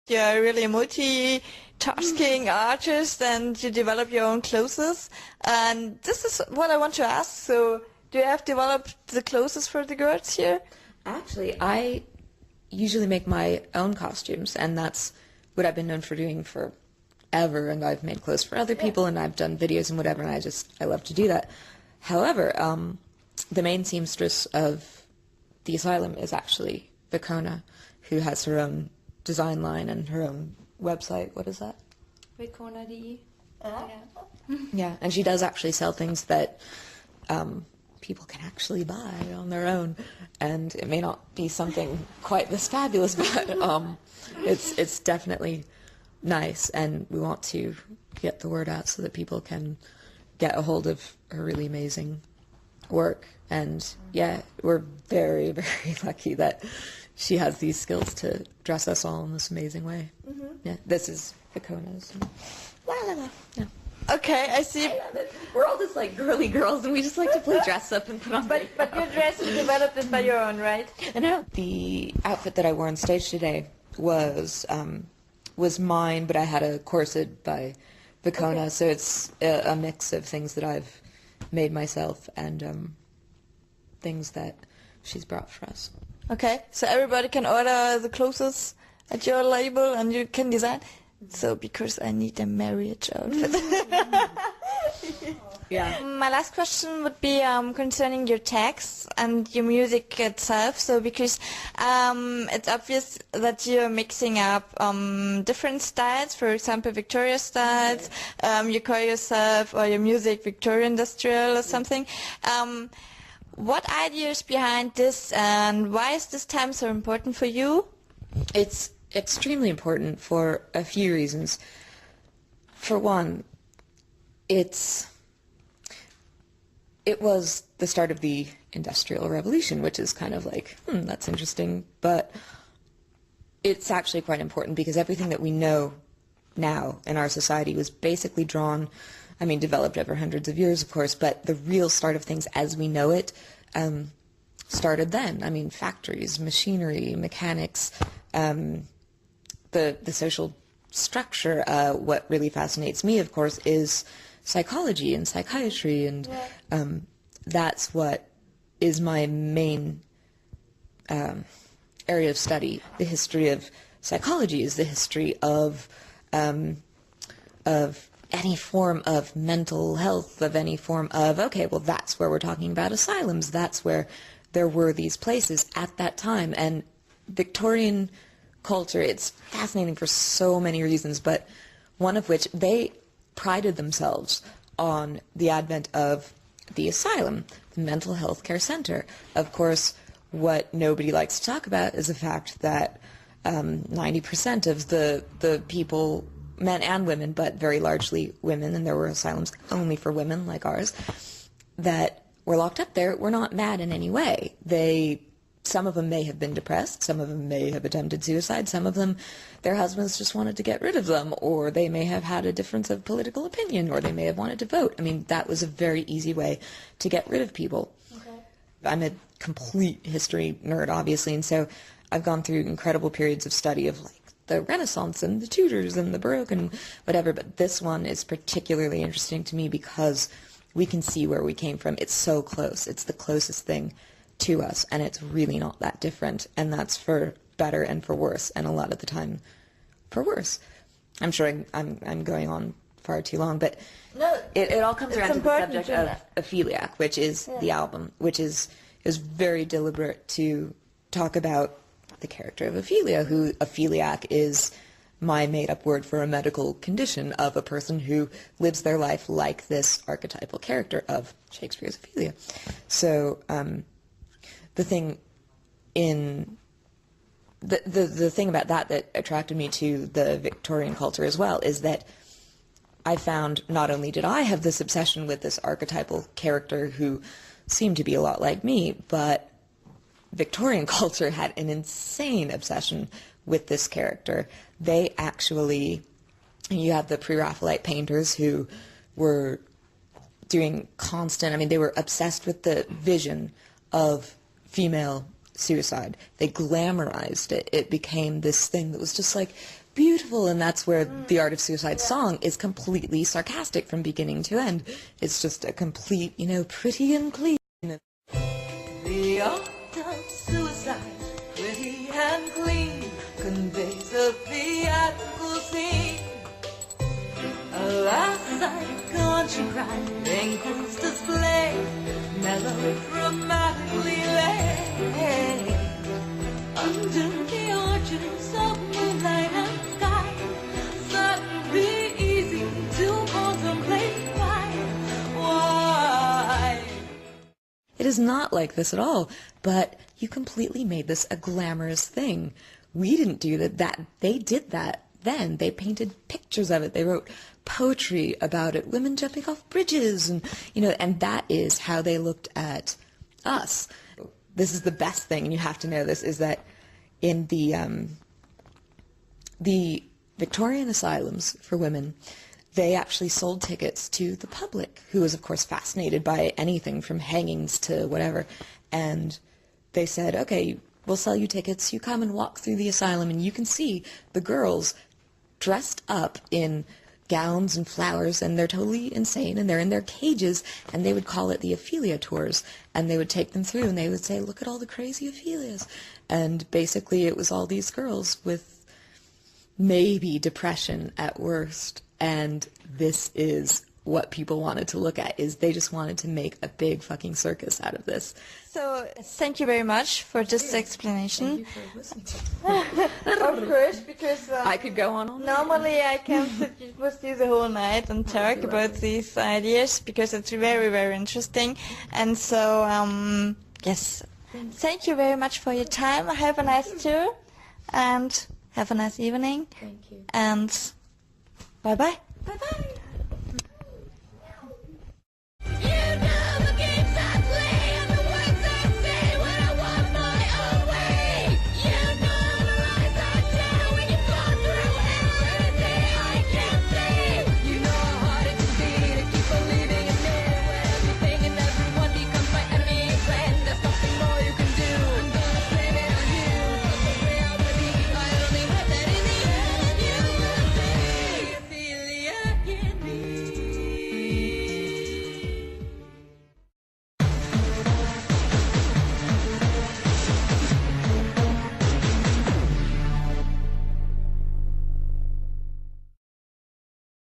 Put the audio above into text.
You're a really multitasking artist, and you develop your own clothes. And this is what I want to ask. So, do you have developed the clothes for the girls here? Actually, I usually make my own costumes, and that's what I've been known for doing forever. And I've made clothes for other people, and I've done videos and whatever, and I love to do that. However, the main seamstress of the asylum is actually Vicona, who has her own design line and her own website. What is that? Vicona.de. Yeah, and she does actually sell things that people can actually buy on their own, and it may not be something quite this fabulous, but it's definitely nice, and we want to get the word out so that people can get a hold of her really amazing work. And yeah, we're very, very lucky that she has these skills to dress us all in this amazing way. Yeah, this is Vicona's. La la la. Yeah. Okay, I see. I love it. We're all just like girly girls, and we just like to play dress up and put on. But your dress is developed by your own, right? And now the outfit that I wore on stage today was mine, but I had a corset by Vicona, so it's a mix of things that I've made myself and things that she's brought for us. Okay, so everybody can order the clothes at your label, and you can design. So, because I need a marriage outfit. Yeah. My last question would be concerning your texts and your music itself. So, because it's obvious that you're mixing up different styles, for example, Victoria styles. You call yourself or your music Victorian industrial or something. What ideas behind this, and why is this time so important for you? It's extremely important for a few reasons. For one, it was the start of the Industrial Revolution, which is kind of like, that's interesting, but it's actually quite important because everything that we know now in our society was basically developed over hundreds of years, of course, but the real start of things as we know it started then. I mean, factories, machinery, mechanics, the social structure. What really fascinates me, of course, is psychology and psychiatry, and that's what is my main area of study. The history of psychology is the history of any form of mental health, of any form of, okay, well, that's where we're talking about asylums. That's where there were these places at that time. And Victorian culture, it's fascinating for so many reasons, but one of which, they prided themselves on the advent of the asylum, the mental health care center. Of course, what nobody likes to talk about is the fact that 90% of the people, men and women, but very largely women, and there were asylums only for women like ours, that were locked up there, were not mad in any way. Some of them may have been depressed, some of them may have attempted suicide, some of them, their husbands just wanted to get rid of them, or they may have had a difference of political opinion, or they may have wanted to vote. I mean, that was a very easy way to get rid of people. Okay. I'm a complete history nerd, obviously, and so I've gone through incredible periods of study of like the Renaissance and the Tudors and the Baroque and whatever, but this one is particularly interesting to me because we can see where we came from. It's so close. It's the closest thing to us, and it's really not that different, and that's for better and for worse, and a lot of the time for worse. I'm sure I'm going on far too long, but no, it all comes around to the subject of Opheliac, which is the album, which is very deliberate to talk about the character of Ophelia, who Opheliac is my made-up word for a medical condition of a person who lives their life like this archetypal character of Shakespeare's Ophelia. So the thing about that attracted me to the Victorian culture as well is that I found not only did I have this obsession with this archetypal character who seemed to be a lot like me, but Victorian culture had an insane obsession with this character. They actually, you have the Pre-Raphaelite painters who were doing they were obsessed with the vision of female suicide. They glamorized it. It became this thing that was just like beautiful, and that's where the Art of Suicide song is completely sarcastic from beginning to end. It's just a complete, pretty and clean. The art of suicide, pretty and clean, conveys a theatrical scene. A last-night country cry, wrinkles display, melodramatically lay. Under the arches of moonlight and sky, suddenly easy to contemplate why. It is not like this at all, but you completely made this a glamorous thing. We didn't do that. They did that then. They painted pictures of it. They wrote poetry about it, women jumping off bridges, and and that is how they looked at us. This is the best thing, and you have to know this, is that in the Victorian asylums for women, they actually sold tickets to the public, who was, of course, fascinated by anything from hangings to whatever. And they said, okay, we'll sell you tickets. You come and walk through the asylum, and you can see the girls dressed up in gowns and flowers, and they're totally insane, and they're in their cages, and they would call it the Ophelia tours, and they would take them through, and they would say, look at all the crazy Ophelias. And basically it was all these girls with maybe depression at worst, and this is what people wanted to look at, is they just wanted to make a big fucking circus out of this. So thank you very much for this explanation. Thank you for listening to Of course, because I could go on all night. normally I can sit with you the whole night and talk about these ideas, because it's very, very interesting. And so, yes, thank you very much for your time. Have a nice tour, and have a nice evening. Thank you. And bye-bye. Bye-bye.